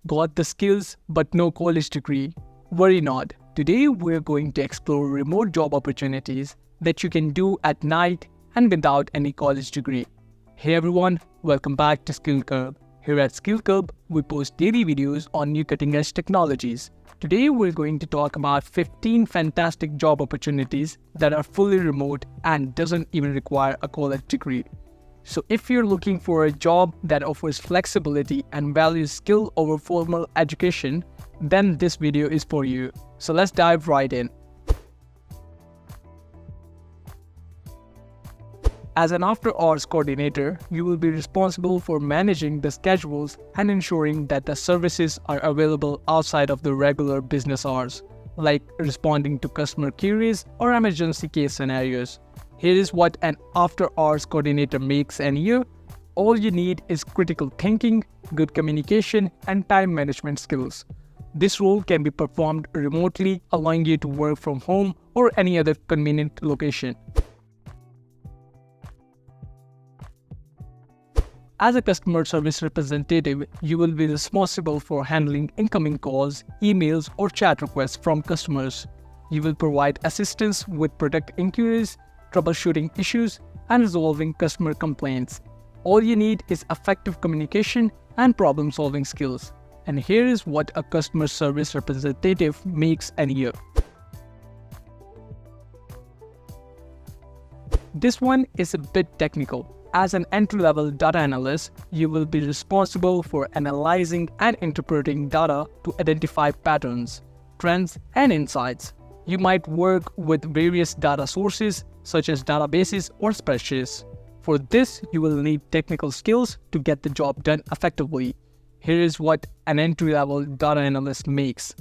Got the skills but no college degree? Worry not. Today we're going to explore remote job opportunities that you can do at night and without any college degree. Hey everyone, welcome back to Skill Curve. Here at Skill Curve, we post daily videos on new cutting-edge technologies. Today we're going to talk about 15 fantastic job opportunities that are fully remote and doesn't even require a college degree. So if you're looking for a job that offers flexibility and values skill over formal education, then this video is for you. So let's dive right in. As an after-hours coordinator, you will be responsible for managing the schedules and ensuring that the services are available outside of the regular business hours, like responding to customer queries or emergency case scenarios. Here is what an after-hours coordinator makes an year. All you need is critical thinking, good communication, and time management skills. This role can be performed remotely, allowing you to work from home or any other convenient location. As a customer service representative, you will be responsible for handling incoming calls, emails, or chat requests from customers. You will provide assistance with product inquiries, troubleshooting issues, and resolving customer complaints. All you need is effective communication and problem-solving skills. And here is what a customer service representative makes a year. This one is a bit technical. As an entry-level data analyst, you will be responsible for analyzing and interpreting data to identify patterns, trends, and insights. You might work with various data sources such as databases or spreadsheets. For this, you will need technical skills to get the job done effectively. Here is what an entry-level data analyst makes.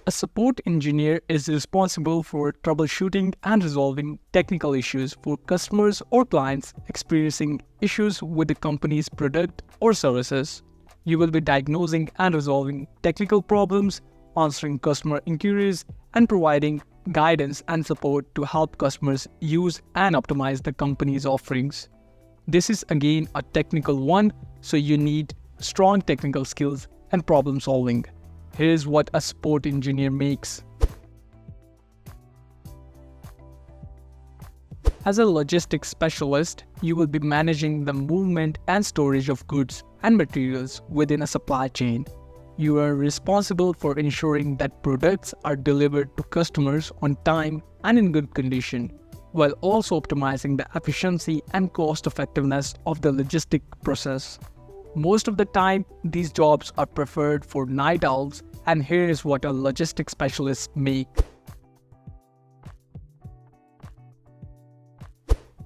A support engineer is responsible for troubleshooting and resolving technical issues for customers or clients experiencing issues with the company's product or services. You will be diagnosing and resolving technical problems, answering customer inquiries, and providing guidance and support to help customers use and optimize the company's offerings. This is again a technical one, so you need strong technical skills and problem solving. Here's what a support engineer makes. As a logistics specialist, you will be managing the movement and storage of goods and materials within a supply chain. You are responsible for ensuring that products are delivered to customers on time and in good condition, while also optimizing the efficiency and cost effectiveness of the logistic process. Most of the time, these jobs are preferred for night owls, and here is what a logistics specialist makes.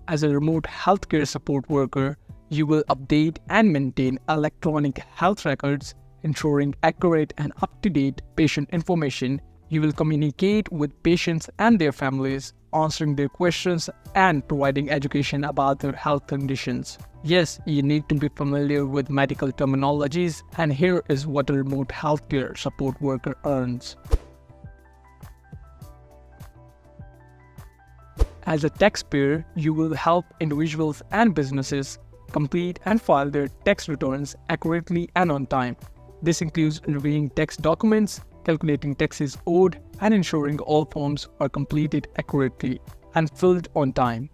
As a remote healthcare support worker, you will update and maintain electronic health records, ensuring accurate and up-to-date patient information. You will communicate with patients and their families, answering their questions and providing education about their health conditions. Yes, you need to be familiar with medical terminologies, and here is what a remote healthcare support worker earns. As a taxpayer, you will help individuals and businesses complete and file their tax returns accurately and on time. This includes reviewing tax documents, calculating taxes owed, and ensuring all forms are completed accurately and filled on time.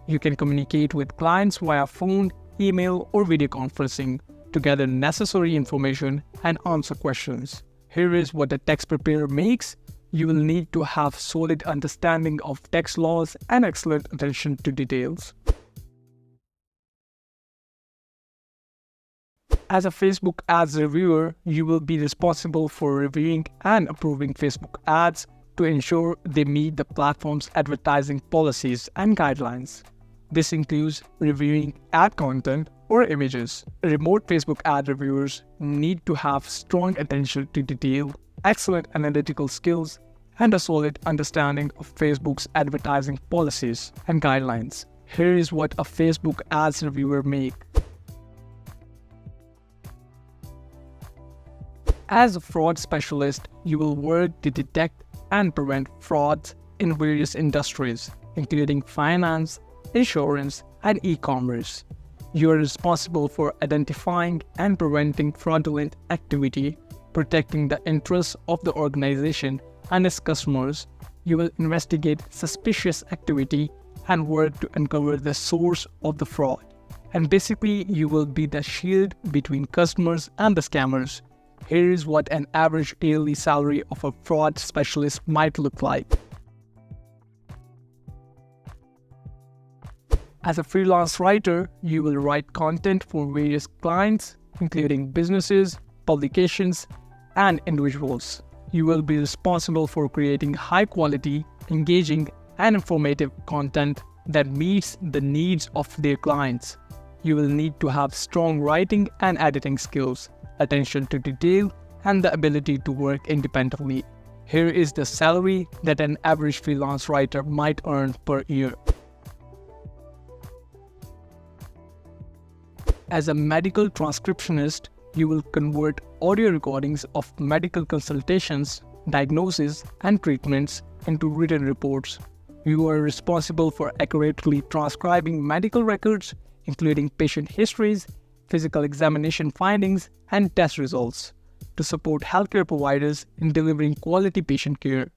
You can communicate with clients via phone, email, or video conferencing to gather necessary information and answer questions. Here is what a tax preparer makes. You will need to have solid understanding of tax laws and excellent attention to details. As a Facebook ads reviewer, you will be responsible for reviewing and approving Facebook ads to ensure they meet the platform's advertising policies and guidelines. This includes reviewing ad content or images. Remote Facebook ad reviewers need to have strong attention to detail, excellent analytical skills, and a solid understanding of Facebook's advertising policies and guidelines. Here is what a Facebook ads reviewer makes. As a fraud specialist, you will work to detect and prevent frauds in various industries, including finance, insurance, and e-commerce. You are responsible for identifying and preventing fraudulent activity, protecting the interests of the organization and its customers. You will investigate suspicious activity and work to uncover the source of the fraud. And basically, you will be the shield between customers and the scammers. Here is what an average yearly salary of a fraud specialist might look like. As a freelance writer, you will write content for various clients, including businesses, publications, and individuals. You will be responsible for creating high-quality, engaging, and informative content that meets the needs of their clients. You will need to have strong writing and editing skills, attention to detail, and the ability to work independently. Here is the salary that an average freelance writer might earn per year. As a medical transcriptionist, you will convert audio recordings of medical consultations, diagnoses, and treatments into written reports. You are responsible for accurately transcribing medical records, including patient histories, physical examination findings, and test results. To support healthcare providers in delivering quality patient care,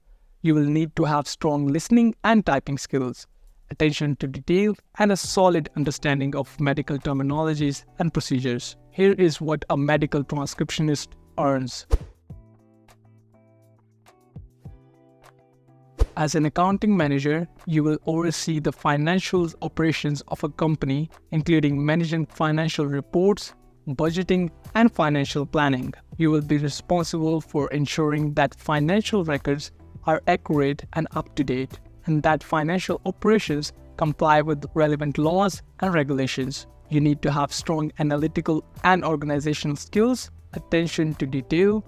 you will need to have strong listening and typing skills, attention to detail, and a solid understanding of medical terminologies and procedures. Here is what a medical transcriptionist earns. As an accounting manager, you will oversee the financial operations of a company, including managing financial reports, budgeting, and financial planning. You will be responsible for ensuring that financial records are accurate and up-to-date, and that financial operations comply with relevant laws and regulations. You need to have strong analytical and organizational skills, attention to detail,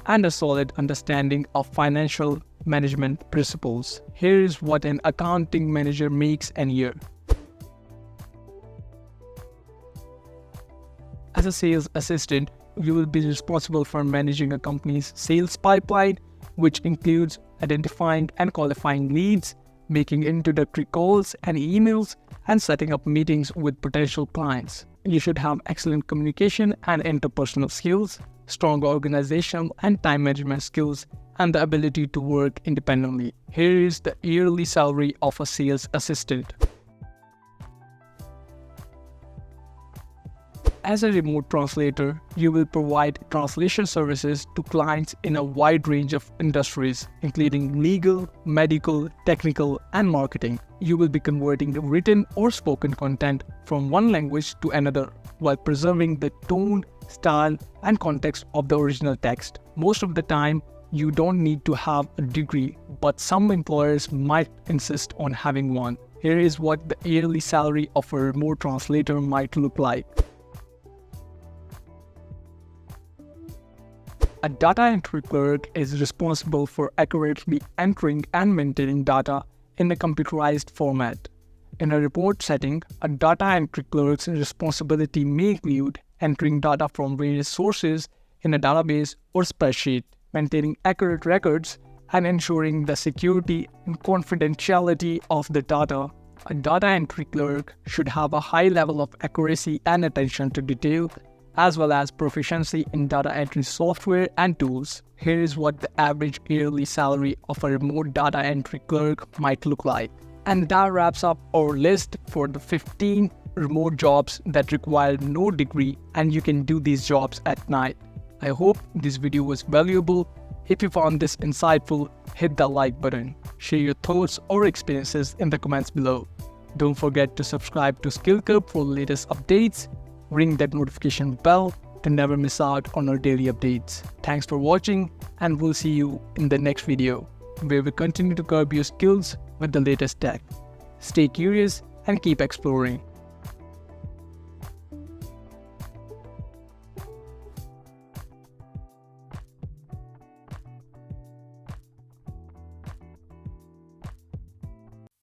and a solid understanding of financial management principles. Here is what an accounting manager makes a year. As a sales assistant, you will be responsible for managing a company's sales pipeline, which includes identifying and qualifying leads, making introductory calls and emails, and setting up meetings with potential clients. You should have excellent communication and interpersonal skills, strong organizational and time management skills, and the ability to work independently. Here is the yearly salary of a sales assistant. As a remote translator, you will provide translation services to clients in a wide range of industries, including legal, medical, technical, and marketing. You will be converting written or spoken content from one language to another while preserving the tone, style, and context of the original text. Most of the time, you don't need to have a degree, but some employers might insist on having one. Here is what the yearly salary of a remote translator might look like. A data entry clerk is responsible for accurately entering and maintaining data in a computerized format. In a report setting, a data entry clerk's responsibility may include entering data from various sources in a database or spreadsheet, maintaining accurate records, and ensuring the security and confidentiality of the data. A data entry clerk should have a high level of accuracy and attention to detail, as well as proficiency in data entry software and tools. Here is what the average yearly salary of a remote data entry clerk might look like. And that wraps up our list for the 15 remote jobs that require no degree and you can do these jobs at night. I hope this video was valuable. If you found this insightful, hit the like button. Share your thoughts or experiences in the comments below. Don't forget to subscribe to Clerk for the latest updates. Ring that notification bell to never miss out on our daily updates. Thanks for watching, and we'll see you in the next video, where we continue to curb your skills with the latest tech. Stay curious and keep exploring.